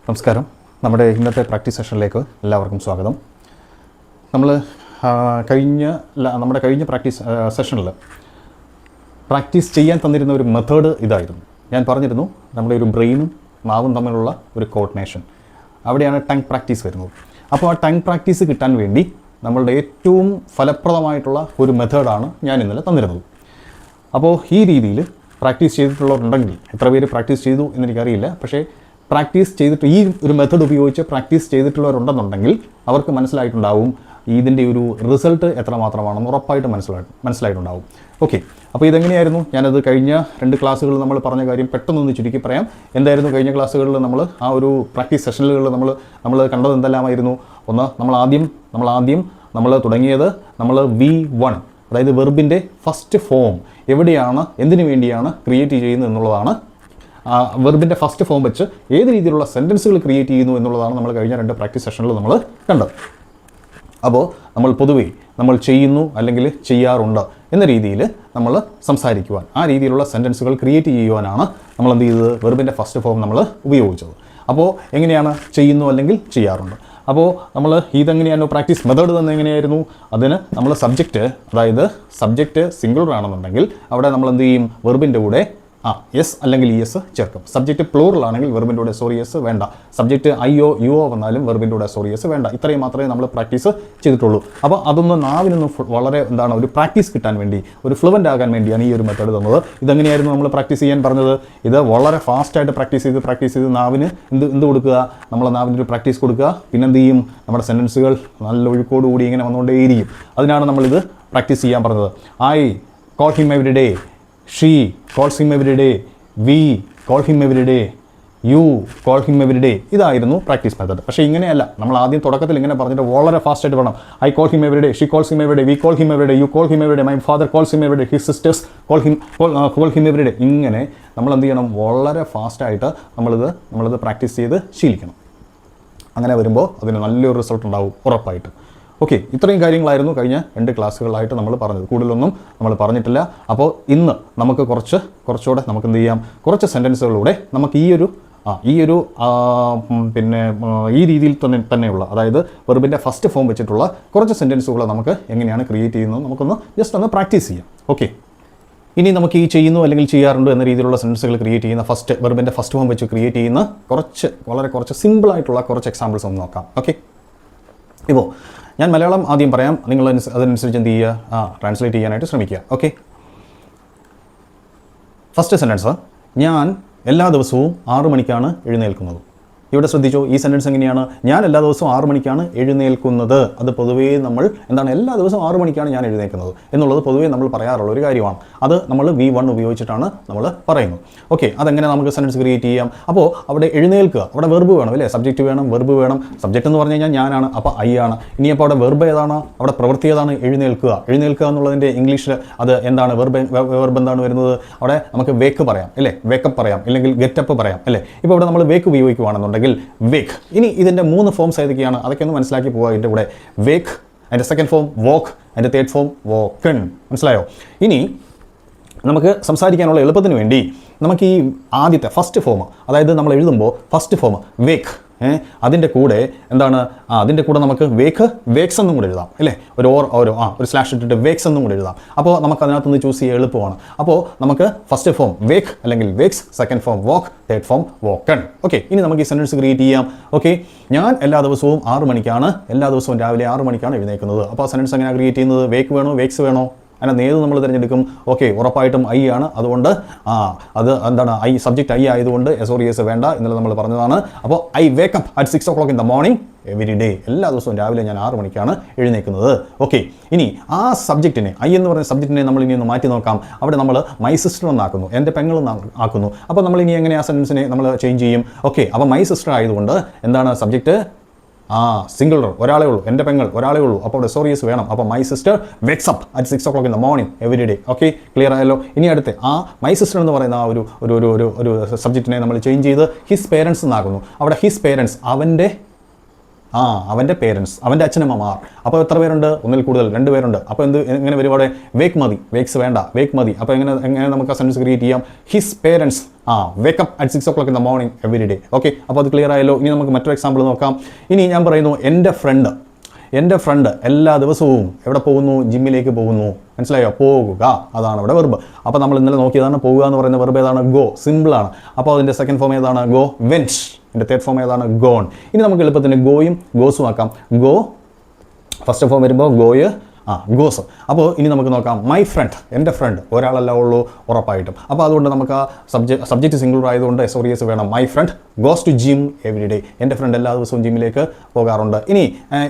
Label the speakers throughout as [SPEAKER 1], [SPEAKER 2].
[SPEAKER 1] നമസ്കാരം. നമ്മുടെ ഇന്നത്തെ പ്രാക്ടീസ് സെഷനിലേക്ക് എല്ലാവർക്കും സ്വാഗതം. നമ്മുടെ കഴിഞ്ഞ പ്രാക്ടീസ് സെഷനിൽ പ്രാക്ടീസ് ചെയ്യാൻ തന്നിരുന്ന ഒരു മെത്തേഡ് ഇതായിരുന്നു. ഞാൻ പറഞ്ഞിരുന്നു നമ്മുടെ ഒരു ബ്രെയിനും നാവും തമ്മിലുള്ള ഒരു കോർഡിനേഷൻ, അവിടെയാണ് ടങ് പ്രാക്ടീസ് വരുന്നത്. അപ്പോൾ ആ ടങ് പ്രാക്ടീസ് കിട്ടാൻ വേണ്ടി നമ്മളുടെ ഏറ്റവും ഫലപ്രദമായിട്ടുള്ള ഒരു മെത്തേഡാണ് ഞാൻ ഇന്നലെ തന്നിരുന്നത്. അപ്പോൾ ഈ രീതിയിൽ പ്രാക്ടീസ് ചെയ്തിട്ടുള്ളവരുണ്ടെങ്കിൽ, എത്ര പേര് പ്രാക്ടീസ് ചെയ്തു എന്നെനിക്കറിയില്ല, പക്ഷേ പ്രാക്ടീസ് ചെയ്തിട്ട് ഈ ഒരു മെത്തേഡ് ഉപയോഗിച്ച് പ്രാക്ടീസ് ചെയ്തിട്ടുള്ളവരുണ്ടെന്നുണ്ടെങ്കിൽ അവർക്ക് മനസ്സിലായിട്ടുണ്ടാവും ഇതിൻ്റെ ഒരു റിസൾട്ട് എത്രമാത്രമാണെന്ന് ഉറപ്പായിട്ട് മനസ്സിലായിട്ടുണ്ടാവും. ഓക്കെ, അപ്പോൾ ഇതെങ്ങനെയായിരുന്നു? ഞാനത് കഴിഞ്ഞ 2 ക്ലാസ്സുകളിൽ നമ്മൾ പറഞ്ഞ കാര്യം പെട്ടെന്നൊന്ന് ചുരുക്കി പറയാം. എന്തായിരുന്നു കഴിഞ്ഞ ക്ലാസ്സുകളിൽ നമ്മൾ ആ ഒരു പ്രാക്ടീസ് സെഷനുകളിൽ നമ്മൾ കണ്ടത് എന്തെല്ലാമായിരുന്നു? ഒന്ന്, നമ്മൾ തുടങ്ങിയത് V1, അതായത് വെർബിൻ്റെ ഫസ്റ്റ് ഫോം എവിടെയാണ്, എന്തിനു വേണ്ടിയാണ് ക്രിയേറ്റ് ചെയ്യുന്നത് എന്നുള്ളതാണ്. വെർബിൻ്റെ ഫസ്റ്റ് ഫോം വെച്ച് ഏത് രീതിയിലുള്ള സെൻറ്റൻസുകൾ ക്രിയേറ്റ് ചെയ്യുന്നു എന്നുള്ളതാണ് നമ്മൾ കഴിഞ്ഞ 2 പ്രാക്ടീസ് സെഷനിൽ നമ്മൾ കണ്ടത്. അപ്പോൾ നമ്മൾ പൊതുവേ നമ്മൾ ചെയ്യുന്നു അല്ലെങ്കിൽ ചെയ്യാറുണ്ട് എന്ന രീതിയിൽ നമ്മൾ സംസാരിക്കുവാൻ, ആ രീതിയിലുള്ള സെൻറ്റൻസുകൾ ക്രിയേറ്റ് ചെയ്യുവാനാണ് നമ്മൾ എന്ത് ചെയ്തത്? വെർബിൻ്റെ ഫസ്റ്റ് ഫോം നമ്മൾ ഉപയോഗിച്ചത്. അപ്പോൾ എങ്ങനെയാണ് ചെയ്യുന്നു അല്ലെങ്കിൽ ചെയ്യാറുണ്ട്? അപ്പോൾ നമ്മൾ ഇതെങ്ങനെയായിരുന്നു പ്രാക്ടീസ് മെത്തേഡ് തന്നെ എങ്ങനെയായിരുന്നു? അതിന് നമ്മൾ അതായത് സബ്ജക്റ്റ് സിംഗുലർ ആണെന്നുണ്ടെങ്കിൽ അവിടെ നമ്മൾ എന്ത് ചെയ്യും? വെർബിൻ്റെ കൂടെ എസ് അല്ലെങ്കിൽ എസ് ചേർക്കും. സബ്ജക്റ്റ് പ്ലൂറൽ ആണെങ്കിൽ വെർബിൻ്റെ കൂടെ എസ് വേണ്ട. സബ്ജക്റ്റ് ഐയോ യുഒ വന്നാലും വെർബിൻ്റെ കൂടെ എസ് വേണ്ട. ഇത്രയും മാത്രമേ നമ്മൾ പ്രാക്ടീസ് ചെയ്തിട്ടുള്ളൂ. അപ്പോൾ അതൊന്ന് നാവിനൊന്ന് വളരെ ഒരു പ്രാക്ടീസ് കിട്ടാൻ വേണ്ടി, ഒരു ഫ്ലുവൻ്റ് ആകാൻ വേണ്ടിയാണ് ഈ ഒരു മെത്തേഡ് തന്നത്. ഇതെങ്ങനെയായിരുന്നു നമ്മൾ പ്രാക്ടീസ് ചെയ്യാൻ പറഞ്ഞത്? ഇത് വളരെ ഫാസ്റ്റായിട്ട് പ്രാക്ടീസ് ചെയ്ത് നാവിന് എന്ത് കൊടുക്കുക? നമ്മളെ നാവിനൊരു പ്രാക്ടീസ് കൊടുക്കുക. പിന്നെ എന്ത് ചെയ്യും? നമ്മുടെ സെൻറ്റൻസുകൾ നല്ല ഒഴുക്കോടുകൂടി ഇങ്ങനെ വന്നുകൊണ്ടേയിരിക്കും. അതിനാണ് നമ്മളിത് പ്രാക്ടീസ് ചെയ്യാൻ പറഞ്ഞത്. I call him every day, she calls him every day, we call him every day, you call him every day. ഇതായിരുന്നു പ്രാക്ടീസ് മെത്തേഡ്. പക്ഷേ ഇങ്ങനെയല്ല. നമ്മൾ ആദ്യം തുടക്കത്തിൽ ഇങ്ങനെ പറഞ്ഞിട്ട് വളരെ ഫാസ്റ്റായിട്ട് വേണം. I call him every day, she calls him every day, we call him every day, you call him every day, my father calls him every day, his sisters call him every day. ഇങ്ങനെ നമ്മൾ എന്ത് ചെയ്യണം? വളരെ ഫാസ്റ്റായിട്ട് നമ്മളിത് practice ചെയ്ത് ശീലിക്കണം. അങ്ങനെ വരുമ്പോൾ അതിന് നല്ലൊരു റിസൾട്ട് ഉണ്ടാവും ഉറപ്പായിട്ട്. ഓക്കെ, ഇത്രയും കാര്യങ്ങളായിരുന്നു കഴിഞ്ഞ 2 ക്ലാസ്സുകളായിട്ട് നമ്മൾ പറഞ്ഞത്. കൂടുതലൊന്നും നമ്മൾ പറഞ്ഞിട്ടില്ല. അപ്പോൾ ഇന്ന് നമുക്ക് കുറച്ചുകൂടെ നമുക്ക് എന്ത് ചെയ്യാം? കുറച്ച് സെൻറ്റൻസുകളിലൂടെ നമുക്ക് ഈ രീതിയിൽ തന്നെയുള്ള, അതായത് വെർബിൻ്റെ ഫസ്റ്റ് ഫോം വെച്ചിട്ടുള്ള കുറച്ച് സെൻറ്റൻസുകൾ നമുക്ക് എങ്ങനെയാണ് ക്രിയേറ്റ് ചെയ്യുന്നത് നമുക്കൊന്ന് ജസ്റ്റ് ഒന്ന് പ്രാക്ടീസ് ചെയ്യാം. ഓക്കെ, ഇനി നമുക്ക് ഈ ചെയ്യുന്നു അല്ലെങ്കിൽ ചെയ്യാറുണ്ട് എന്ന രീതിയിലുള്ള സെൻറ്റൻസുകൾ ക്രിയേറ്റ് ചെയ്യുന്ന വെർബിൻ്റെ ഫസ്റ്റ് ഫോം വെച്ച് ക്രിയേറ്റ് ചെയ്യുന്ന വളരെ കുറച്ച് സിമ്പിളായിട്ടുള്ള കുറച്ച് എക്സാമ്പിൾസ് ഒന്ന് നോക്കാം. ഓക്കെ, ഇപ്പോൾ ഞാൻ മലയാളം ആദ്യം പറയാം, നിങ്ങൾ അതനുസരിച്ച് എന്ത് ചെയ്യുക? ട്രാൻസ്ലേറ്റ് ചെയ്യാനായിട്ട് ശ്രമിക്കുക. ഓക്കെ, ഫസ്റ്റ് സെൻറ്റൻസ്, ഞാൻ എല്ലാ ദിവസവും 6 മണിക്കാണ് എഴുന്നേൽക്കുന്നത്. ഇവിടെ ശ്രദ്ധിച്ചോ, ഈ സെൻറ്റൻസ് എങ്ങനെയാണ്? ഞാൻ എല്ലാ ദിവസവും 6 മണിക്കാണ് എഴുന്നേൽക്കുന്നത്. അത് പൊതുവേ നമ്മൾ എല്ലാ ദിവസവും 6 മണിക്കാണ് ഞാൻ എഴുന്നേൽക്കുന്നത് എന്നുള്ളത് പൊതുവേ നമ്മൾ പറയാറുള്ള ഒരു കാര്യമാണ്. അത് നമ്മൾ V1 ഉപയോഗിച്ചിട്ടാണ് നമ്മൾ പറയുന്നത്. ഓക്കെ, അതെങ്ങനെ നമുക്ക് സെൻറ്റൻസ് ക്രിയേറ്റ് ചെയ്യാം? അപ്പോൾ അവിടെ എഴുന്നേൽക്കുക, അവിടെ വെർബ് വേണം അല്ലേ? സബ്ജക്റ്റ് വേണം, വെർബ് വേണം. സബ്ജക്റ്റ് എന്ന് പറഞ്ഞു കഴിഞ്ഞാൽ ഞാനാണ്, അപ്പോൾ ഐ ആണ്. ഇനിയപ്പോൾ അവിടെ വെർബ് ഏതാണ്? അവിടെ പ്രവൃത്തി ഏതാണ്? എഴുന്നേൽക്കുക എന്നുള്ളതിൻ്റെ ഇംഗ്ലീഷിൽ അത് എന്താണ്? വെർബ് എന്താണ് വരുന്നത്? അവിടെ നമുക്ക് വേക്ക് പറയാം അല്ലേ? വേക്കപ്പ് പറയാം, അല്ലെങ്കിൽ ഗെറ്റപ്പ് പറയാം അല്ലേ? ഇപ്പോൾ ഇവിടെ നമ്മൾ വേക്ക് ഉപയോഗിക്കുകയാണെന്നുണ്ടെങ്കിൽ വേക്ക്. ഇനി ഇതിൻ്റെ 3 ഫോംസ് ഏതൊക്കെയാണ്? അതൊക്കെ ഒന്ന് മനസ്സിലാക്കി പോവുക. ഇതിൻ്റെ കൂടെ വേക്ക്, അതിൻ്റെ സെക്കൻഡ് ഫോം വോക്ക്, അതിൻ്റെ തേർഡ് ഫോം വോക്കൺ. മനസ്സിലായോ? ഇനി നമുക്ക് സംസാരിക്കാനുള്ള എളുപ്പത്തിന് വേണ്ടി നമുക്ക് ഈ ആദ്യത്തെ ഫസ്റ്റ് ഫോം, അതായത് നമ്മൾ എഴുതുമ്പോൾ ഫസ്റ്റ് ഫോം വേക്ക്, അതിൻ്റെ കൂടെ എന്താണ്? അതിൻ്റെ കൂടെ നമുക്ക് വേക്സ് എന്നും കൂടെ എഴുതാം അല്ലേ? ഒരു സ്ലാഷ് ഇട്ടിട്ട് വേക്സ് എന്നും കൂടെ എഴുതാം. അപ്പോൾ നമുക്ക് അതിനകത്തുനിന്ന് ചൂസ് ചെയ്യാൻ എളുപ്പമാണ്. അപ്പോൾ നമുക്ക് ഫസ്റ്റ് ഫോം വേക്ക് അല്ലെങ്കിൽ wakes, second form woke, third form woken. Okay, ഇനി നമുക്ക് ഈ സെൻറ്റൻസ് ക്രിയേറ്റ് ചെയ്യാം. ഓക്കെ, ഞാൻ എല്ലാ ദിവസവും 6 മണിക്കാണ്, എല്ലാ ദിവസവും രാവിലെ 6 മണിക്കാണ് എഴുന്നേൽക്കുന്നത്. അപ്പോൾ ആ സെൻറ്റൻസ് എങ്ങനെയാണ് ക്രിയേറ്റ് ചെയ്യുന്നത്? വേക്ക് വേണോ വേക്സ് വേണോ? അതിനകത്ത് ഏത് നമ്മൾ തിരഞ്ഞെടുക്കും? ഓക്കെ, ഉറപ്പായിട്ടും ഐ ആണ്. അതുകൊണ്ട് അത് എന്താണ്? ഐ, സബ്ജക്റ്റ് ഐ ആയതുകൊണ്ട് എസ് വേണ്ട എന്നുള്ളത് നമ്മൾ പറഞ്ഞതാണ്. അപ്പോൾ I wake up at 6 o'clock in the morning every day. എല്ലാ ദിവസവും രാവിലെ ഞാൻ 6 മണിക്കാണ് എഴുന്നേൽക്കുന്നത്. ഓക്കെ, ഇനി ആ സബ്ജക്റ്റിനെ, ഐ എന്ന് പറയുന്ന സബ്ജക്റ്റിനെ നമ്മൾ ഇനി ഒന്ന് മാറ്റി നോക്കാം. അവിടെ നമ്മൾ മൈ സിസ്റ്റർ എന്നാക്കുന്നു, എൻ്റെ പെങ്ങൾ ആക്കുന്നു. അപ്പോൾ നമ്മൾ ഇനി എങ്ങനെ ആ സെൻറ്റൻസിനെ നമ്മൾ ചേഞ്ച് ചെയ്യും? ഓക്കെ, അപ്പോൾ മൈ സിസ്റ്റർ ആയതുകൊണ്ട് എന്താണ്? സബ്ജക്റ്റ് സിംഗുലർ, ഒരാളേ ഉള്ളൂ, എൻ്റെ പെങ്ങൾ ഒരാളേ ഉള്ളൂ. അപ്പോൾ എസ് വേണം. അപ്പോൾ my sister wakes up at 6 o'clock in the morning every day. Okay, clear ആയല്ലോ? ഇനി അടുത്ത് മൈ സിസ്റ്റർ എന്ന് പറയുന്ന ഒരു സബ്ജക്റ്റിനെ നമ്മൾ ചേഞ്ച് ചെയ്ത് ഹിസ് പേരൻസ് എന്നാക്കുന്നു. അവിടെ ഹിസ് പേരൻസ്, അവൻ്റെ പേരൻസ്, അവൻ്റെ അച്ഛനമ്മമാർ. അപ്പോൾ എത്ര പേരുണ്ട്? ഒന്നിൽ കൂടുതൽ, 2 പേരുണ്ട്. അപ്പോൾ എങ്ങനെ വരും അവിടെ? വേക്ക് മതി, വേക്സ് വേണ്ട, വേക്ക് മതി. അപ്പോൾ എങ്ങനെ നമുക്ക് ആ സെൻറ്റൻസ് ക്രിയേറ്റ് ചെയ്യാം? His parents wake up at 6 o'clock in the morning every day. Okay, അപ്പോൾ അത് ക്ലിയർ ആയല്ലോ. ഇനി നമുക്ക് മറ്റൊരു എക്സാമ്പിൾ നോക്കാം. ഇനി ഞാൻ പറയുന്നു, എൻ്റെ ഫ്രണ്ട് എല്ലാ ദിവസവും എവിടെ പോകുന്നു? ജിമ്മിലേക്ക് പോകുന്നു. മനസ്സിലായോ? പോകുക, അതാണ് ഇവിടെ വെർബ്. അപ്പോൾ നമ്മൾ ഇന്നലെ നോക്കിയതാണ്, പോകുക എന്ന് പറയുന്ന വെർബ് ഏതാണ്? ഗോ. സിമ്പിളാണ്. അപ്പോൾ അതിൻ്റെ സെക്കൻഡ് ഫോം ഏതാണ്? Go went. എൻ്റെ തേർഡ് ഫോം ഏതാണ്? ഗോൺ. ഇനി നമുക്ക് എളുപ്പത്തിന് ഗോയും ഗോസും ആക്കാം. ഗോ ഫസ്റ്റ് ഫോം വരുമ്പോൾ ഗോയ് ഗോസ്. അപ്പോൾ ഇനി നമുക്ക് നോക്കാം, മൈ ഫ്രണ്ട്, എൻ്റെ ഫ്രണ്ട്, ഒരാളല്ല ഉള്ളൂ ഉറപ്പായിട്ടും. അപ്പോൾ അതുകൊണ്ട് നമുക്ക് ആ സബ്ജക്റ്റ് സിംഗുലർ ആയതുകൊണ്ട് SOS വേണം. My friend goes to gym every day. എൻ്റെ ഫ്രണ്ട് എല്ലാ ദിവസവും ജിമ്മിലേക്ക് പോകാറുണ്ട്. ഇനി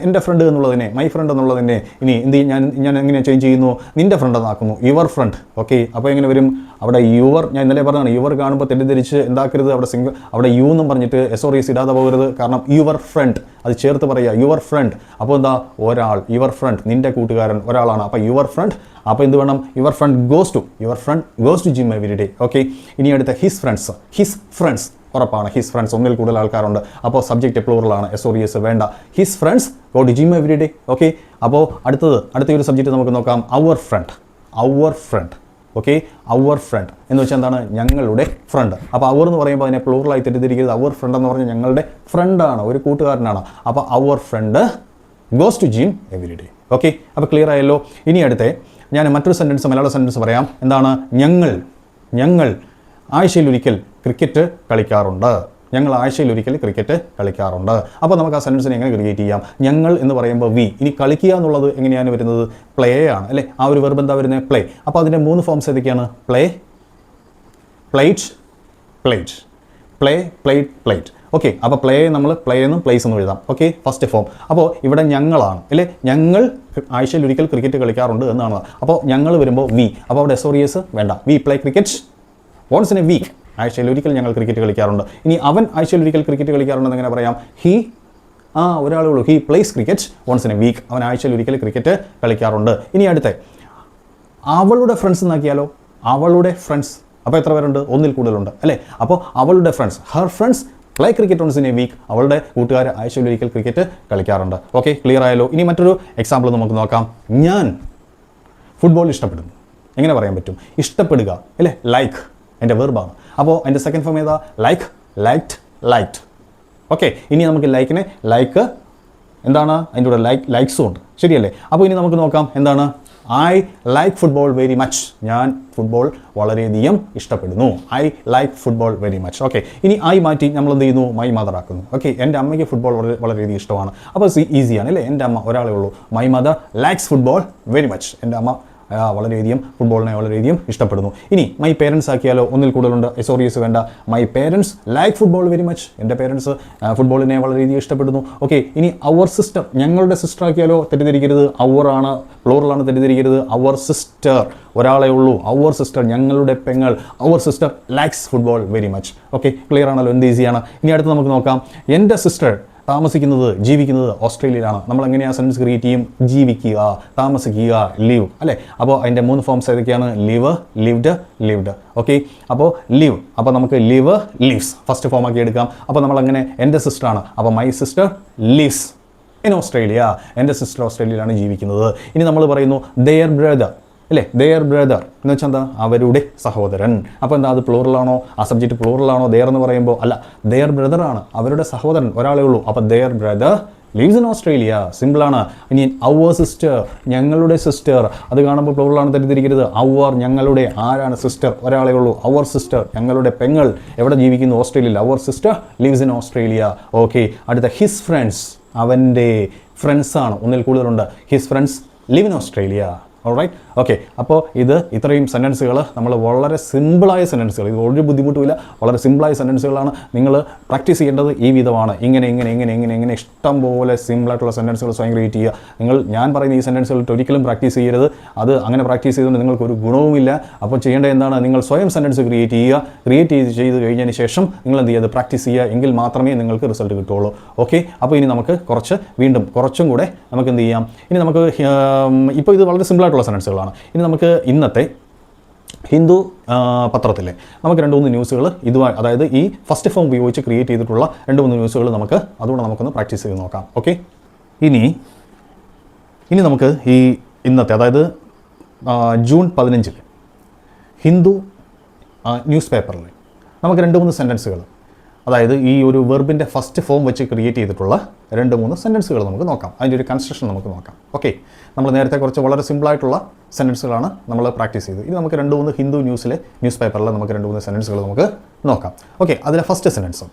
[SPEAKER 1] എൻ്റെ ഫ്രണ്ട് എന്നുള്ളതിനെ, മൈ ഫ്രണ്ട് എന്നുള്ളതിനെ ഇനി എന്ത് ഞാൻ എങ്ങനെ ചേഞ്ച് ചെയ്യുന്നു? നിൻ്റെ ഫ്രണ്ട് എന്നാക്കുന്നു. Your friend. ഓക്കെ, അപ്പോൾ എങ്ങനെ വരും? അവിടെ യുവർ, ഞാൻ ഇന്നലെ പറഞ്ഞതാണ്, യുവർ കാണുമ്പോൾ തെറ്റിദ്ധരിച്ച് എന്താക്കരുത്, അവിടെ യു എന്നും പറഞ്ഞിട്ട് SOS ഇടാതെ പോകരുത്. കാരണം യുവർ ഫ്രണ്ട്, അത് ചേർത്ത് പറയുക, യുവർ ഫ്രണ്ട്. അപ്പോൾ എന്താ? ഒരാൾ, യുവർ ഫ്രണ്ട്, നിൻ്റെ കൂട്ടുകാരൻ ഒരാളാണ്. അപ്പോൾ യുവർ ഫ്രണ്ട്. അപ്പോൾ എന്ത് വേണം? Your friend goes to gym every day. Okay, ഇനി അടുത്ത ഹിസ് ഫ്രണ്ട്സ്. ഉറപ്പാണ്, ഹിസ് ഫ്രണ്ട്സ്, ഒന്നിൽ കൂടുതൽ ആൾക്കാരുണ്ട്. അപ്പോൾ സബ്ജക്റ്റ് പ്ലൂറലാണ്, SOS വേണ്ട. His friends go to gym every day. Okay, അപ്പോൾ അടുത്തൊരു സബ്ജക്റ്റ് നമുക്ക് നോക്കാം. Our friend. Okay, our friend എന്ന് വെച്ചാൽ എന്താണ്? ഞങ്ങളുടെ ഫ്രണ്ട്. അപ്പോൾ അവർ എന്ന് പറയുമ്പോൾ അതിനെ പ്ലൂറലായി തെറ്റിദ്ധരിക്കരുത്. അവർ ഫ്രണ്ട് എന്ന് പറഞ്ഞാൽ ഞങ്ങളുടെ ഫ്രണ്ടാണ്, ഒരു കൂട്ടുകാരനാണ്. അപ്പോൾ our friend goes to gym every day. Okay, അപ്പോൾ ക്ലിയർ ആയല്ലോ. ഇനി ഞാൻ മറ്റൊരു മലയാള സെൻറ്റൻസ് പറയാം. എന്താണ്? ഞങ്ങൾ ആഴ്ചയിലൊരിക്കൽ ക്രിക്കറ്റ് കളിക്കാറുണ്ട്. അപ്പോൾ നമുക്ക് ആ സെൻറ്റൻസിനെ എങ്ങനെ ക്രിയേറ്റ് ചെയ്യാം? ഞങ്ങൾ എന്ന് പറയുമ്പോൾ വി. ഇനി കളിക്കുക എന്നുള്ളത് എങ്ങനെയാണ് വരുന്നത്? പ്ലേ ആണ് അല്ലേ? ആ ഒരു വെർബ് എന്താ വരുന്നത്? പ്ലേ. അപ്പോൾ അതിൻ്റെ 3 ഫോംസ് ഏതൊക്കെയാണ്? Play, plate. ഓക്കെ, അപ്പോൾ പ്ലേ നമ്മൾ പ്ലേ എന്നും പ്ലേസ് എന്നും എഴുതാം. Okay, first form. അപ്പോൾ ഇവിടെ ഞങ്ങളാണ് അല്ലേ? ഞങ്ങൾ ആഴ്ചയിൽ ഒരിക്കൽ ക്രിക്കറ്റ് കളിക്കാറുണ്ട് എന്നാണ്. അപ്പോൾ ഞങ്ങൾ വരുമ്പോൾ വി. അപ്പോൾ അവിടെ SOS വേണ്ട. We play cricket once in a week. ആഴ്ചയിൽ ഒരിക്കൽ ഞങ്ങൾ ക്രിക്കറ്റ് കളിക്കാറുണ്ട്. ഇനി അവൻ ആഴ്ചയിൽ ഒരിക്കൽ ക്രിക്കറ്റ് കളിക്കാറുണ്ടെന്ന് എങ്ങനെ പറയാം? ഒരാളേ ഉള്ളൂ. He plays cricket once in a week. അവൻ ആഴ്ചയിൽ ഒരിക്കൽ ക്രിക്കറ്റ് കളിക്കാറുണ്ട്. ഇനി അടുത്ത അവളുടെ ഫ്രണ്ട്സ് എന്നാക്കിയാലോ? അവളുടെ ഫ്രണ്ട്സ്. അപ്പോൾ എത്ര പേരുണ്ട്? ഒന്നിൽ കൂടുതലുണ്ട് അല്ലേ? അപ്പോൾ അവളുടെ friends, her friends play cricket once in a week. അവളുടെ കൂട്ടുകാർ ആഴ്ചയിൽ ഒരിക്കൽ ക്രിക്കറ്റ് കളിക്കാറുണ്ട്. ഓക്കെ, ക്ലിയർ ആയല്ലോ. ഇനി മറ്റൊരു എക്സാമ്പിൾ നമുക്ക് നോക്കാം. ഞാൻ ഫുട്ബോൾ ഇഷ്ടപ്പെടുന്നു. എങ്ങനെ പറയാൻ പറ്റും? ഇഷ്ടപ്പെടുക അല്ലേ? ലൈക്ക് എൻ്റെ വെർബാണ്. അപ്പോൾ അതിൻ്റെ സെക്കൻഡ് ഫോം ഏതാ? ലൈക്ഡ്. ഓക്കെ, ഇനി നമുക്ക് ലൈക്ക് എന്താണ്? അതിൻ്റെ കൂടെ ലൈക്സും ഉണ്ട്, ശരിയല്ലേ? അപ്പോൾ ഇനി നമുക്ക് നോക്കാം എന്താണ്? I like football very much. ഞാൻ ഫുട്ബോൾ വളരെയധികം ഇഷ്ടപ്പെടുന്നു. I like football very much. Okay, ഇനി മാറ്റി നമ്മൾ എന്ത് ചെയ്യുന്നു? മൈ മദർ ആക്കുന്നു. ഓക്കെ, എൻ്റെ അമ്മയ്ക്ക് ഫുട്ബോൾ വളരെയധികം ഇഷ്ടമാണ്. അപ്പോൾ ഈസിയാണ് അല്ലേ? എൻ്റെ അമ്മ, ഒരാളേ ഉള്ളൂ. My mother likes football very much. എൻ്റെ അമ്മ ഫുട്ബോളിനെ വളരെയധികം ഇഷ്ടപ്പെടുന്നു. ഇനി മൈ പേരൻസ് ആക്കിയാലോ? ഒന്നിൽ കൂടുതലുണ്ട്, SOS വേണ്ട. My parents like football very much. എൻ്റെ പേരൻസ് ഫുട്ബോളിനെ വളരെയധികം ഇഷ്ടപ്പെടുന്നു. ഓക്കെ, ഇനി അവർ സിസ്റ്റർ, ഞങ്ങളുടെ സിസ്റ്റർ ആക്കിയാലോ? തെറ്റിദ്ധരിക്കരുത്, അവറാണ്, പ്ലൂറലാണ്, തെറ്റിദ്ധരിക്കരുത്. അവർ സിസ്റ്റർ, ഒരാളേ ഉള്ളൂ. അവർ സിസ്റ്റർ, ഞങ്ങളുടെ പെങ്ങൾ. Our sister likes football very much. Okay, clear ആണല്ലോ? എന്ത് ഈസിയാണ്. ഇനി അടുത്ത് നമുക്ക് നോക്കാം. എൻ്റെ സിസ്റ്റർ ജീവിക്കുന്നത് ഓസ്ട്രേലിയയിലാണ്. നമ്മൾ എങ്ങനെയാണ് സെൻറ്റൻസ് ക്രിയേറ്റ് ചെയ്യും? ജീവിക്കുക, താമസിക്കുക, ലിവ് അല്ലേ? അപ്പോൾ അതിൻ്റെ 3 ഫോംസ് ഏതൊക്കെയാണ്? Live, lived. ഓക്കെ, അപ്പോൾ ലിവ്. അപ്പോൾ നമുക്ക് ലീവ്സ് ഫസ്റ്റ് ഫോം ആക്കി എടുക്കാം. അപ്പോൾ നമ്മളങ്ങനെ എൻ്റെ സിസ്റ്ററാണ്. അപ്പോൾ my sister lives in Australia. എൻ്റെ സിസ്റ്റർ ഓസ്ട്രേലിയയിലാണ് ജീവിക്കുന്നത്. ഇനി നമ്മൾ പറയുന്നു ദെയർ ബ്രദർ അല്ലേ? ദെയർ ബ്രദർ എന്ന് വെച്ചാൽ എന്താ? അവരുടെ സഹോദരൻ. അപ്പോൾ എന്താ? അത് പ്ലൂറലാണോ? ആ സബ്ജക്റ്റ് പ്ലൂറലാണോ? ദെയർ എന്ന് പറയുമ്പോൾ അല്ല, ദെയർ ബ്രദറാണ്, അവരുടെ സഹോദരൻ, ഒരാളേ ഉള്ളൂ. അപ്പോൾ their brother lives in Australia. സിമ്പിളാണ്. ഇനി അവർ സിസ്റ്റർ, ഞങ്ങളുടെ സിസ്റ്റർ, അത് കാണുമ്പോൾ പ്ലൂറലാണ്, തെറ്റിദ്ധരിക്കരുത്. അവർ ഞങ്ങളുടെ, ആരാണ്? സിസ്റ്റർ, ഒരാളേ ഉള്ളൂ. അവർ സിസ്റ്റർ, ഞങ്ങളുടെ പെങ്ങൾ, എവിടെ ജീവിക്കുന്നു? ഓസ്ട്രേലിയയിൽ. Our sister lives in Australia. Okay, അടുത്ത ഹിസ് ഫ്രണ്ട്സ്, അവൻ്റെ ഫ്രണ്ട്സാണ്, ഒന്നിൽ കൂടുതലുണ്ട്. His friends live in Australia. Alright, okay. അപ്പോൾ ഇത്രയും സെൻറ്റൻസുകൾ നമ്മൾ വളരെ സിമ്പിളായ സെൻറ്റൻസുകൾ, ഇത് ഒരു ബുദ്ധിമുട്ടുമില്ല, വളരെ സിമ്പിളായ സെൻറ്റൻസുകളാണ്. നിങ്ങൾ പ്രാക്ടീസ് ചെയ്യേണ്ടത് ഈ വിധമാണ്. ഇങ്ങനെ ഇഷ്ടം പോലെ സിമ്പിളായിട്ടുള്ള സെൻറ്റൻസുകൾ സ്വയം ക്രിയേറ്റ് ചെയ്യുക. ഞാൻ പറയുന്ന ഈ സെൻറ്റൻസുകൾ ഒരിക്കലും പ്രാക്ടീസ് ചെയ്യരുത്. അത് അങ്ങനെ പ്രാക്ടീസ് ചെയ്തുകൊണ്ട് നിങ്ങൾക്കൊരു ഗുണവുമില്ല. അപ്പോൾ ചെയ്യേണ്ടത് എന്താണ്? നിങ്ങൾ സ്വയം സെൻറ്റൻസ് ക്രിയേറ്റ് ചെയ്ത് കഴിഞ്ഞതിന് ശേഷം നിങ്ങൾ എന്ത് ചെയ്യുക? പ്രാക്ടീസ് ചെയ്യുക. എങ്കിൽ മാത്രമേ നിങ്ങൾക്ക് റിസൾട്ട് കിട്ടുള്ളൂ. ഓക്കെ, അപ്പോൾ ഇനി നമുക്ക് കുറച്ചും കൂടെ നമുക്ക് എന്ത് ചെയ്യാം? ഇനി നമുക്ക് ഇപ്പോൾ ഇത് വളരെ സിമ്പിളായിട്ടുള്ള സെൻറ്റൻസുകളാണ്. ഇനി നമുക്ക് ഇന്നത്തെ ഹിന്ദു പത്രത്തിലെ നമുക്ക് 2-3 ന്യൂസുകൾ ഇതുമായി, അതായത് ഈ ഫസ്റ്റ് ഫോം ഉപയോഗിച്ച് ക്രിയേറ്റ് ചെയ്തിട്ടുള്ള 2-3 ന്യൂസുകൾ അതുകൊണ്ട് നമുക്കൊന്ന് പ്രാക്ടീസ് ചെയ്ത് നോക്കാം. ഓക്കെ, ഇനി നമുക്ക് ഈ ഇന്നത്തെ, അതായത് ജൂൺ 15 ഹിന്ദു ന്യൂസ് പേപ്പറിൽ നമുക്ക് 2-3 സെൻറ്റൻസുകൾ, അതായത് ഈ ഒരു വെർബിൻ്റെ ഫസ്റ്റ് ഫോം വെച്ച് ക്രിയേറ്റ് ചെയ്തിട്ടുള്ള 2-3 സെൻറ്റൻസുകൾ നമുക്ക് നോക്കാം. അതിൻ്റെ ഒരു കൺസ്ട്രക്ഷൻ നമുക്ക് നോക്കാം. ഓക്കെ, നമ്മൾ നേരത്തെ കുറച്ച് വളരെ സിമ്പിളായിട്ടുള്ള സെൻറ്റൻസുകളാണ് നമ്മൾ പ്രാക്ടീസ് ചെയ്തത്. ഇത് നമുക്ക് 2-3 ഹിന്ദു ന്യൂസ് പേപ്പറിൽ നമുക്ക് 2-3 സെൻറ്റൻസുകൾ നമുക്ക് നോക്കാം. ഓക്കെ, അതിലെ first sentence,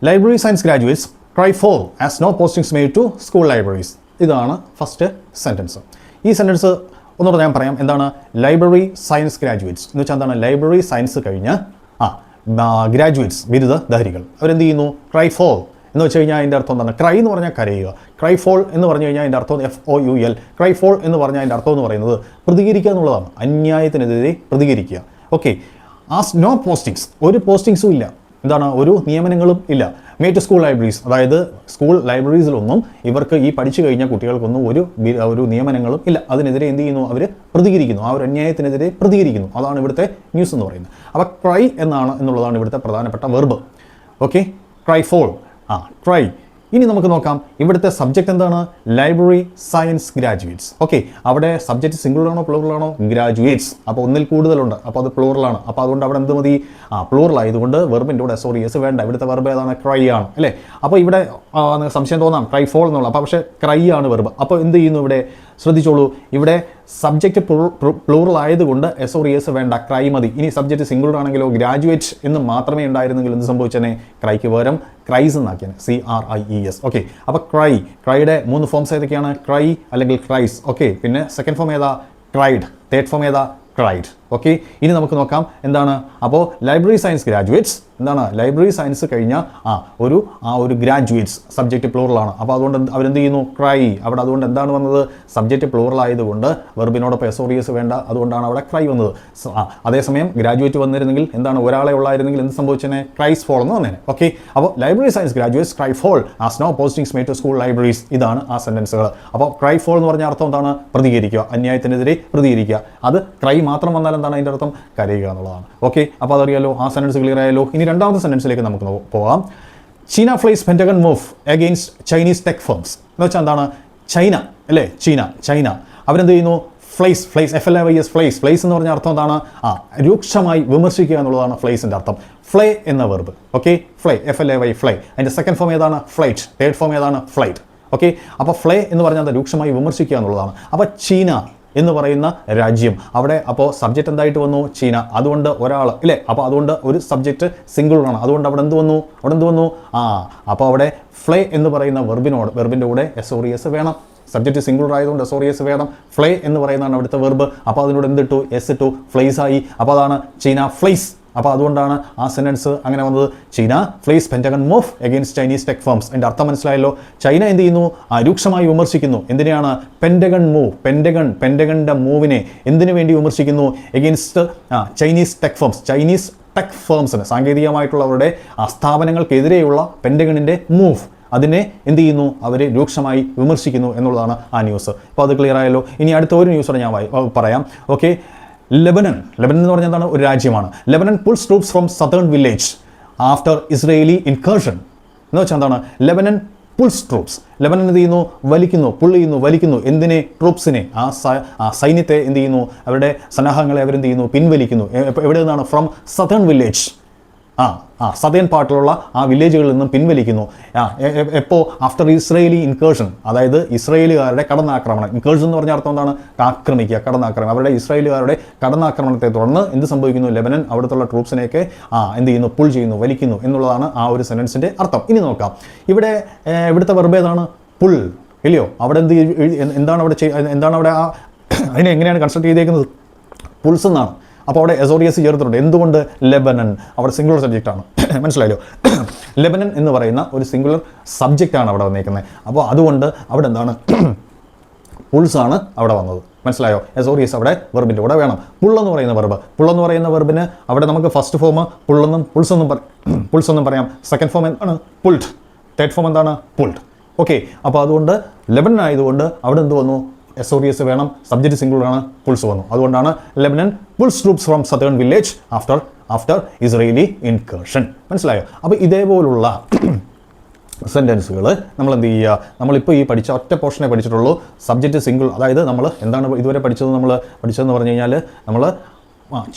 [SPEAKER 1] library science graduates cry for as no postings made to school libraries. ഇതാണ് ഫസ്റ്റ് സെൻറ്റൻസ്. ഈ സെൻറ്റൻസ് ഒന്നുകൂടെ ഞാൻ പറയാം. എന്താണ് ലൈബ്രറി സയൻസ് ഗ്രാജുവേറ്റ്സ് എന്ന് വെച്ചാൽ? എന്താണ് ലൈബ്രറി സയൻസ് കഴിഞ്ഞ് ഗ്രാജുവേറ്റ്സ്, ബിരുദധാരികൾ, അവരെന്ത് ചെയ്യുന്നു? ക്രൈ ഫോൾ എന്ന് വെച്ച് കഴിഞ്ഞാൽ അതിൻ്റെ അർത്ഥം എന്താണ്? ക്രൈ എന്ന് പറഞ്ഞാൽ കരയുക. ക്രൈ ഫോൾ എന്ന് പറഞ്ഞു കഴിഞ്ഞാൽ അതിൻ്റെ അർത്ഥം FOUL. ക്രൈ ഫോൾ എന്ന് പറഞ്ഞാൽ അതിൻ്റെ അർത്ഥം എന്ന് പറയുന്നത് പ്രതികരിക്കുക എന്നുള്ളതാണ്. അന്യായത്തിനെതിരെ പ്രതികരിക്കുക. ഓക്കെ, ആസ് നോ പോസ്റ്റിങ്സ്, ഒരു പോസ്റ്റിങ്സും ഇല്ല. എന്താണ്? ഒരു നിയമനങ്ങളും ഇല്ല. മേഡ് ടു സ്കൂൾ ലൈബ്രറീസ്, അതായത് സ്കൂൾ ലൈബ്രറീസിലൊന്നും ഇവർക്ക് ഈ പഠിച്ചു കഴിഞ്ഞ കുട്ടികൾക്കൊന്നും ഒരു നിയമനങ്ങളും ഇല്ല. അതിനെതിരെ എന്ത് ചെയ്യുന്നു? അവർ പ്രതികരിക്കുന്നു. ആ ഒരു അന്യായത്തിനെതിരെ പ്രതികരിക്കുന്നു. അതാണ് ഇവിടുത്തെ ന്യൂസ് എന്ന് പറയുന്നത്. അപ്പോൾ ക്രൈ എന്നുള്ളതാണ് ഇവിടുത്തെ പ്രധാനപ്പെട്ട verb. Okay, cry fall, cry. ഇനി നമുക്ക് നോക്കാം ഇവിടുത്തെ സബ്ജക്റ്റ് എന്താണ്? Library science graduates. ഓക്കെ, അവിടെ സബ്ജക്റ്റ് സിംഗിളാണോ പ്ലൂറലാണോ? ഗ്രാജുവേറ്റ്സ്. അപ്പോൾ ഒന്നിൽ കൂടുതലുണ്ട്, അപ്പോൾ അത് പ്ലൂറലാണ്. അപ്പോൾ അതുകൊണ്ട് അവിടെ എന്ത് മതി? പ്ലൂറൽ ആയതുകൊണ്ട് വെർബിൻ്റെ കൂടെ SOS വേണ്ട. ഇവിടുത്തെ വെർബ് ഏതാണ്? ക്രൈ ആണ്, അല്ലേ? അപ്പോൾ ഇവിടെ സംശയം തോന്നാം ക്രൈ ഫോൾ എന്നുള്ള. അപ്പോൾ പക്ഷേ ക്രൈ ആണ് വെർബ്. അപ്പോൾ എന്ത് ചെയ്യുന്നു? ഇവിടെ ശ്രദ്ധിച്ചോളൂ, ഇവിടെ സബ്ജക്റ്റ് പ്ലൂറൽ ആയതുകൊണ്ട് SOS വേണ്ട, ക്രൈ മതി. ഇനി സബ്ജക്റ്റ് സിംഗിൾ ആണെങ്കിലോ ഗ്രാജുവേറ്റ് എന്ന് മാത്രമേ ഉണ്ടായിരുന്നെങ്കിൽ എന്ത് സംഭവിച്ചേനെ? ക്രൈക്ക് പകരം ക്രൈസ് എന്നാക്കിയാണ്, CRIES. ഓക്കെ, അപ്പോൾ ക്രൈയുടെ 3 ഫോംസ് ഏതൊക്കെയാണ്? ക്രൈ അല്ലെങ്കിൽ ക്രൈസ്. ഓക്കെ, പിന്നെ സെക്കൻഡ് ഫോം ഏതാ? ക്രൈഡ്. തേർഡ് ഫോം ഏതാ? ക്രൈഡ്. ഓക്കെ, ഇനി നമുക്ക് നോക്കാം എന്താണ്. അപ്പോൾ ലൈബ്രറി സയൻസ് ഗ്രാജുവേറ്റ്സ് എന്താണ്? ലൈബ്രറി സയൻസ് കഴിഞ്ഞ ഒരു ഗ്രാജുവേറ്റ്സ്, സബ്ജക്റ്റ് പ്ലൂറലാണ്. അപ്പോൾ അതുകൊണ്ട് അവരെന്ത് ചെയ്യുന്നു? ക്രൈ. അവിടെ അതുകൊണ്ട് എന്താണ് വന്നത്? സബ്ജക്റ്റ് പ്ലൂറൽ ആയതുകൊണ്ട് വെർബിനോടൊപ്പം SOS വേണ്ട, അതുകൊണ്ടാണ് അവിടെ ക്രൈ വന്നത്. അതേസമയം ഗ്രാജുവേറ്റ് വന്നിരുന്നെങ്കിൽ എന്താണ്? ഒരാളെ ഉള്ളായിരുന്നെങ്കിൽ എന്ത് സംഭവിച്ചേനെ? ക്രൈസ് ഫോൾ എന്ന് വന്നേനെ. ഓക്കെ, അപ്പോൾ library science graduates cry foul as no postings made to school libraries. ഇതാണ് ആ സെൻറ്റൻസുകൾ. അപ്പോൾ ക്രൈ ഫോൾ എന്ന് പറഞ്ഞ അർത്ഥം എന്താണ്? പ്രതികരിക്കുക, അന്യായത്തിനെതിരെ പ്രതികരിക്കുക. അത് ക്രൈ മാത്രം വന്നാൽ എന്താണ് അതിൻ്റെ അർത്ഥം? കരയുക എന്നുള്ളതാണ്. ഓക്കെ, അപ്പോൾ അതറിയാലോ, ആ സെൻറ്റൻസ് ക്ലിയർ ആയാലോ. ഇനി രണ്ടാമത്തെ സെൻറ്റൻസിലേക്ക് നമുക്ക് പോകാം. ചീന flies Pentagon move against Chinese tech firms. എന്ന് വെച്ചാൽ എന്താണ്? ചൈന, അല്ലേ? ചൈന അവരെന്ത് ചെയ്യുന്നു? ഫ്ലൈസ് FLAYS ഫ്ലൈസ് എന്ന് പറഞ്ഞ അർത്ഥം എന്താണ്? രൂക്ഷമായി വിമർശിക്കുക എന്നുള്ളതാണ് ഫ്ലൈസിൻ്റെ അർത്ഥം. ഫ്ലൈ എന്ന verb. Okay, fly FLAY fly. അതിൻ്റെ സെക്കൻഡ് ഫോം ഏതാണ്? ഫ്ലൈറ്റ്. തേർഡ് ഫോം ഏതാണ്? ഫ്ലൈറ്റ്. ഓക്കെ, അപ്പോൾ ഫ്ലൈ എന്ന് പറഞ്ഞാൽ രൂക്ഷമായി വിമർശിക്കുക എന്നുള്ളതാണ്. അപ്പോൾ ചീന എന്ന് പറയുന്ന രാജ്യം, അവിടെ അപ്പോൾ സബ്ജക്റ്റ് എന്തായിട്ട് വന്നു? ചീന. അതുകൊണ്ട് ഒരാൾ, ഇല്ലേ? അപ്പോൾ അതുകൊണ്ട് ഒരു സബ്ജക്റ്റ് സിംഗിളാണ്. അതുകൊണ്ട് അവിടെ എന്ത് വന്നു? അപ്പോൾ അവിടെ ഫ്ലൈ എന്ന് പറയുന്ന വെർബിൻ്റെ കൂടെ SOS വേണം. സബ്ജക്റ്റ് സിംഗിൾ ആയതുകൊണ്ട് SOS വേണം. ഫ്ലൈ എന്ന് പറയുന്നതാണ് അവിടുത്തെ വെർബ്. അപ്പോൾ അതിനോട് എന്തിട്ടു? S ഇട്ടു, ഫ്ലൈസ് ആയി. അപ്പോൾ അതാണ് ചീന ഫ്ലൈസ്. അപ്പോൾ അതുകൊണ്ടാണ് ആ സെൻറ്റൻസ് അങ്ങനെ വന്നത്. China flies Pentagon move against Chinese tech firms. എൻ്റെ അർത്ഥം മനസ്സിലായല്ലോ. ചൈന എന്ത് ചെയ്യുന്നു? രൂക്ഷമായി വിമർശിക്കുന്നു. എന്തിനെയാണ്? Pentagon move. പെൻറ്റഗണിൻ്റെ മൂവിനെ എന്തിനു വേണ്ടി വിമർശിക്കുന്നു? Against Chinese tech firms. Chinese tech ഫേംസിന്, സാങ്കേതികമായിട്ടുള്ളവരുടെ സ്ഥാപനങ്ങൾക്കെതിരെയുള്ള പെൻറ്റഗണിൻ്റെ മൂവ്, അതിനെ എന്ത് ചെയ്യുന്നു? അവർ രൂക്ഷമായി വിമർശിക്കുന്നു എന്നുള്ളതാണ് ആ ന്യൂസ്. അപ്പോൾ അത് ക്ലിയർ ആയല്ലോ. ഇനി അടുത്ത ഒരു ന്യൂസോടെ ഞാൻ പറയാം. ഓക്കെ, ലെബനൻ എന്ന് പറഞ്ഞാൽ എന്താണ്? ഒരു രാജ്യമാണ്. Lebanon pulls troops from southern village after Israeli incursion. എന്ന് വെച്ചാൽ എന്താണ്? Lebanon pulls troops. ലെബനൻ എന്ത് ചെയ്യുന്നു? വലിക്കുന്നു. എന്തിനെ? ട്രൂപ്സിനെ, ആ സൈന്യത്തെ എന്ത് ചെയ്യുന്നു? അവരുടെ സന്നാഹങ്ങളെ അവരെന്ത് ചെയ്യുന്നു? പിൻവലിക്കുന്നു. എവിടെ നിന്നാണ്? From southern village. സദേൺ പാർട്ടിലുള്ള ആ വില്ലേജുകളിൽ നിന്നും പിൻവലിക്കുന്നു. എപ്പോൾ? ആഫ്റ്റർ ഇസ്രയേലി ഇൻകേർഷൻ, അതായത് ഇസ്രയേലുകാരുടെ കടന്നാക്രമണം. ഇൻകേർഷൻ എന്ന് പറഞ്ഞ അർത്ഥം എന്താണ്? ആക്രമിക്കുക, കടന്നാക്രമണം. അവരുടെ ഇസ്രയേലുകാരുടെ കടന്നാക്രമണത്തെ തുടർന്ന് എന്ത് സംഭവിക്കുന്നു? ലെബനൻ അവിടുത്തെ ട്രൂപ്സിനെയൊക്കെ എന്ത് ചെയ്യുന്നു? പുൾ ചെയ്യുന്നു, വലിക്കുന്നു എന്നുള്ളതാണ് ആ ഒരു സെൻറ്റൻസിൻ്റെ അർത്ഥം. ഇനി നോക്കാം, ഇവിടുത്തെ വെർബ് ഏതാണ്? പുൾ, ഇല്ലയോ? അവിടെ എന്താണ് അവിടെ അതിനെ എങ്ങനെയാണ് കൺസ്ട്രക്ട് ചെയ്തേക്കുന്നത്? പുൾസ് എന്നാണ്. അപ്പോൾ അവിടെ SOS ചേർത്തിട്ടുണ്ട്. എന്തുകൊണ്ട്? ലെബനൻ അവിടെ സിംഗുലർ സബ്ജക്റ്റാണ്. മനസ്സിലായല്ലോ? ലെബനൻ എന്ന് പറയുന്ന ഒരു സിംഗുലർ സബ്ജക്റ്റാണ് അവിടെ വന്നേക്കുന്നത്. അപ്പോൾ അതുകൊണ്ട് അവിടെ എന്താണ്? പുൾസാണ് അവിടെ വന്നത്. മനസ്സിലായോ? SOS അവിടെ വെർബിൻ്റെ കൂടെ വേണം. പുള്ളെന്ന് പറയുന്ന വെർബിന് അവിടെ നമുക്ക് ഫസ്റ്റ് ഫോം പുള്ളെന്നും പുൾസെന്നും പറയാം. സെക്കൻഡ് ഫോം എന്താണ്? പുൾഡ്. തേർഡ് ഫോം എന്താണ്? പുൾഡ്. ഓക്കെ, അപ്പോൾ അതുകൊണ്ട് ലെബനൻ ആയതുകൊണ്ട് അവിടെ എന്ത് വന്നു? SODS വേണം, സബ്ജക്റ്റ് സിംഗുലർ ആണ്, പുൾസ് വന്നു. അതുകൊണ്ടാണ് Lebanon pulls troops from southern village after Israeli incursion. മനസ്സിലായോ? അപ്പോൾ ഇതേപോലുള്ള സെൻറ്റൻസുകൾ നമ്മൾ എന്ത് ചെയ്യുക, നമ്മളിപ്പോൾ ഈ പഠിച്ച ഒറ്റ പോർഷനെ പഠിച്ചിട്ടുള്ളൂ. സബ്ജക്റ്റ് സിംഗിൾ, അതായത് നമ്മൾ എന്താണ് ഇതുവരെ പഠിച്ചതെന്ന് പറഞ്ഞു കഴിഞ്ഞാൽ നമ്മൾ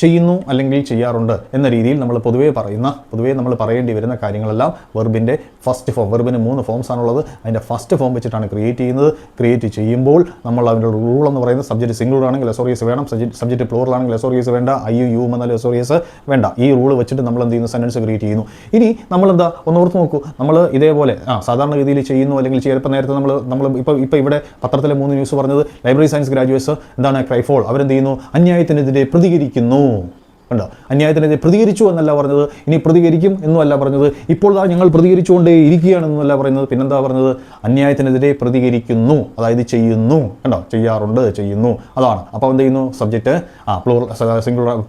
[SPEAKER 1] ചെയ്യുന്നു അല്ലെങ്കിൽ ചെയ്യാറുണ്ട് എന്ന രീതിയിൽ നമ്മൾ പൊതുവേ നമ്മൾ പറയേണ്ടി വരുന്ന കാര്യങ്ങളെല്ലാം വെർബിൻ്റെ ഫസ്റ്റ് ഫോം. വെർബിന് 3 ഫോംസ് ആണുള്ളത്. അതിൻ്റെ ഫസ്റ്റ് ഫോം വെച്ചിട്ടാണ് ക്രിയേറ്റ് ചെയ്യുമ്പോൾ നമ്മൾ അതിൻ്റെ റൂൾ എന്ന് പറയുന്നത് സബ്ജക്റ്റ് സിംഗിൾ ആണെങ്കിൽ SODS വേണം, സബ്ജക്റ്റ് പ്ലൂറൽ ആണെങ്കിൽ SODS വേണ്ട, യു എന്നാൽ SODS വേണ്ട. ഈ റൂൾ വെച്ചിട്ട് നമ്മൾ എന്ത് ചെയ്യുന്നു, സെൻറ്റൻസ് ക്രിയേറ്റ് ചെയ്യുന്നു. ഇനി നമ്മളെന്താ ഒന്ന് ഓർത്ത് നോക്കൂ, നമ്മൾ ഇതേപോലെ സാധാരണ രീതിയിൽ ചെയ്യുന്നു അല്ലെങ്കിൽ ചിലപ്പോൾ നേരത്തെ നമ്മൾ ഇപ്പോൾ ഇവിടെ പത്രത്തിലെ 3 ന്യൂസ് പറഞ്ഞത് ലൈബ്രറി സയൻസ് ഗ്രാജുവേറ്റ്സ് എന്താണ് ക്രൈഫോൾ അവരെന്ത് ചെയ്യുന്നു, അന്യായത്തിനെതിരെ പ്രതികരിക്കുന്നു. കണ്ടോ, അന്യായത്തിനെതിരെ പ്രതികരിച്ചു എന്നല്ല പറഞ്ഞത്, ഇനി പ്രതികരിക്കും എന്നുമല്ല പറഞ്ഞത്, ഇപ്പോൾ ഞങ്ങൾ പ്രതികരിച്ചുകൊണ്ടേ ഇരിക്കുകയാണെന്നല്ല പറയുന്നത്. പിന്നെന്താ പറഞ്ഞത്, അന്യായത്തിനെതിരെ പ്രതികരിക്കുന്നു, അതായത് ചെയ്യുന്നു. കണ്ടോ, ചെയ്യാറുണ്ട്, ചെയ്യുന്നു, അതാണ്. അപ്പോൾ എന്ത് ചെയ്യുന്നു, സബ്ജക്റ്റ്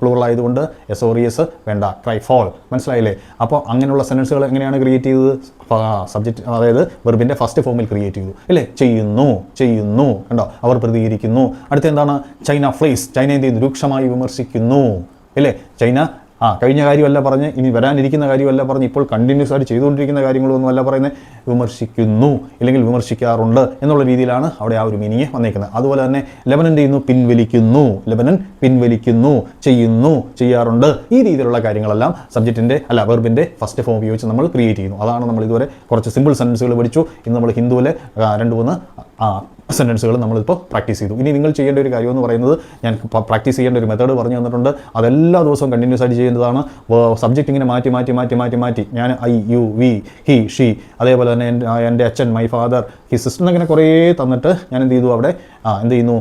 [SPEAKER 1] പ്ലൂറൽ ആയതുകൊണ്ട് SODS വേണ്ട, ക്രൈഫോൾ. മനസ്സിലായില്ലേ? അപ്പോൾ അങ്ങനെയുള്ള സെൻറ്റൻസുകൾ എങ്ങനെയാണ് ക്രിയേറ്റ് ചെയ്തത്, സബ്ജക്റ്റ് അതായത് വെർബിൻ്റെ ഫസ്റ്റ് ഫോമിൽ ക്രിയേറ്റ് ചെയ്തു അല്ലേ. ചെയ്യുന്നു കണ്ടോ, അവർ പ്രതികരിക്കുന്നു. അടുത്ത എന്താണ്, ചൈന ഫ്ലേസ്, ചൈന എന്ത് ചെയ്യുന്നു, രൂക്ഷമായി വിമർശിക്കുന്നു അല്ലേ. ചൈന കഴിഞ്ഞ കാര്യമല്ല പറഞ്ഞ്, ഇനി വരാനിരിക്കുന്ന കാര്യമല്ല പറഞ്ഞ്, ഇപ്പോൾ കണ്ടിന്യൂസ് ആയിട്ട് ചെയ്തുകൊണ്ടിരിക്കുന്ന കാര്യങ്ങളൊന്നും അല്ല പറയുന്നത്, വിമർശിക്കുന്നു ഇല്ലെങ്കിൽ വിമർശിക്കാറുണ്ട് എന്നുള്ള രീതിയിലാണ് അവിടെ ആ ഒരു മീനിങ് വന്നേക്കുന്നത്. അതുപോലെ തന്നെ ലെബനൻ ചെയ്യുന്നു, പിൻവലിക്കുന്നു, ചെയ്യുന്നു, ചെയ്യാറുണ്ട്. ഈ രീതിയിലുള്ള കാര്യങ്ങളെല്ലാം സബ്ജക്റ്റിൻ്റെ വെർബിൻ്റെ ഫസ്റ്റ് ഫോം ഉപയോഗിച്ച് നമ്മൾ ക്രിയേറ്റ് ചെയ്യുന്നു. അതാണ് നമ്മൾ ഇതുവരെ കുറച്ച് സിമ്പിൾ സെൻറ്റൻസുകൾ പഠിച്ചു. ഇന്ന് നമ്മൾ ഹിന്ദുവിലെ 2-3 സെൻറ്റൻസുകൾ നമ്മളിപ്പോൾ പ്രാക്ടീസ് ചെയ്തു. ഇനി നിങ്ങൾ ചെയ്യേണ്ട ഒരു കാര്യം എന്ന് പറയുന്നത്, ഞാൻ പ്രാക്ടീസ് ചെയ്യേണ്ട ഒരു മെത്തേഡ് പറഞ്ഞു തന്നിട്ടുണ്ട്. അതെല്ലാ ദിവസവും കണ്ടിന്യൂസ് ആയിട്ട് ചെയ്യുന്നതാണ്. സബ്ജക്റ്റ് ഇങ്ങനെ മാറ്റി ഞാൻ I, you, we, he, she, അതേപോലെ തന്നെ എൻ്റെ അച്ഛൻ, മൈ ഫാദർ, ഹി സിസ്റ്റർ എന്നങ്ങനെ കുറേ തന്നിട്ട് ഞാൻ എന്ത് ചെയ്തു, അവിടെ എന്ത് ചെയ്യുന്നു,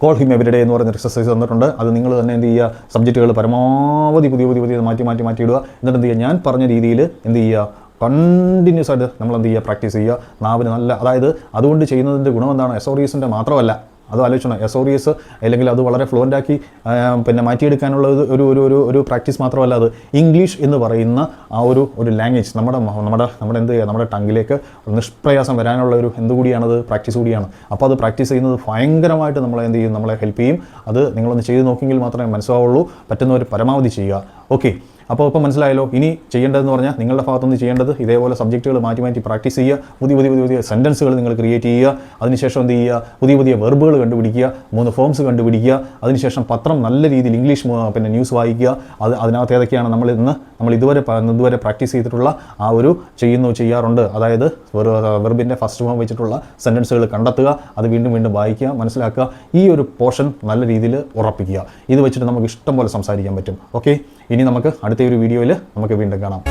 [SPEAKER 1] കോൾ ഹിം എവരി ഡേ എന്ന് പറയുന്ന എക്സസൈസ് തന്നിട്ടുണ്ട്. അത് നിങ്ങൾ തന്നെ എന്ത് ചെയ്യുക, സബ്ജക്റ്റുകൾ പരമാവധി പുതിയ മാറ്റി ഇടുക. എന്നിട്ട് എന്ത് ചെയ്യുക, ഞാൻ പറഞ്ഞ രീതിയിൽ എന്ത് ചെയ്യുക, കണ്ടിന്യൂസ് ആയിട്ട് നമ്മൾ എന്ത് ചെയ്യുക, പ്രാക്ടീസ് ചെയ്യുക. നാവിന് നല്ല, അതായത് അതുകൊണ്ട് ചെയ്യുന്നതിൻ്റെ ഗുണം എന്താണ്, SODSൻ്റെ മാത്രമല്ല, അത് ആലോചിക്കണം. SODS അല്ലെങ്കിൽ അത് വളരെ ഫ്ലുവൻ്റ് ആക്കി പിന്നെ മാറ്റിയെടുക്കാനുള്ള ഒരു പ്രാക്ടീസ് മാത്രമല്ല, അത് ഇംഗ്ലീഷ് എന്ന് പറയുന്ന ആ ഒരു ലാംഗ്വേജ് നമ്മുടെ എന്ത് ചെയ്യുക, നമ്മുടെ ടങ്ങിലേക്ക് നിഷ്പ്രയാസം വരാനുള്ള ഒരു എന്തുകൂടിയാണത്, പ്രാക്ടീസ് കൂടിയാണ്. അപ്പോൾ അത് പ്രാക്ടീസ് ചെയ്യുന്നത് ഭയങ്കരമായിട്ട് നമ്മളെ എന്ത് ചെയ്യും, നമ്മളെ ഹെൽപ്പ് ചെയ്യും. അത് നിങ്ങളൊന്ന് ചെയ്ത് നോക്കിയെങ്കിൽ മാത്രമേ മനസ്സിലാവുള്ളൂ. പറ്റുന്നവർ പരമാവധി ചെയ്യുക. ഓക്കെ, അപ്പോൾ ഇപ്പോൾ മനസ്സിലായല്ലോ. ഇനി ചെയ്യേണ്ടതെന്ന് പറഞ്ഞാൽ, നിങ്ങളുടെ ഭാഗത്തുനിന്ന് ചെയ്യേണ്ടത് ഇതേപോലെ സബ്ജക്റ്റുകൾ മാറ്റി പ്രാക്ടീസ് ചെയ്യുക. പുതിയ സെൻറ്റൻസുകൾ നിങ്ങൾ ക്രിയേറ്റ് ചെയ്യുക. അതിനുശേഷം എന്ത് ചെയ്യുക, പുതിയ വെർബുകൾ കണ്ടുപിടിക്കുക, 3 ഫോംസ് കണ്ടുപിടിക്കുക. അതിനുശേഷം പത്രം നല്ല രീതിയിൽ ഇംഗ്ലീഷ് പിന്നെ ന്യൂസ് വായിക്കുക. അതിനകത്ത് ഏതൊക്കെയാണ് നമ്മൾ ഇതുവരെ പ്രാക്ടീസ് ചെയ്തിട്ടുള്ള ആ ഒരു ചെയ്യാറുണ്ട്, അതായത് വെർബിൻ്റെ ഫസ്റ്റ് ഫോം വെച്ചിട്ടുള്ള സെൻറ്റൻസുകൾ കണ്ടെത്തുക. അത് വീണ്ടും വായിക്കുക, മനസ്സിലാക്കുക. ഈ ഒരു പോർഷൻ നല്ല രീതിയിൽ ഉറപ്പിക്കുക. ഇത് വെച്ചിട്ട് നമുക്ക് ഇഷ്ടം പോലെ സംസാരിക്കാൻ പറ്റും. ഓക്കെ, ഇനി നമുക്ക് അടുത്ത ഒരു വീഡിയോയിൽ നമുക്ക് വീണ്ടും കാണാം.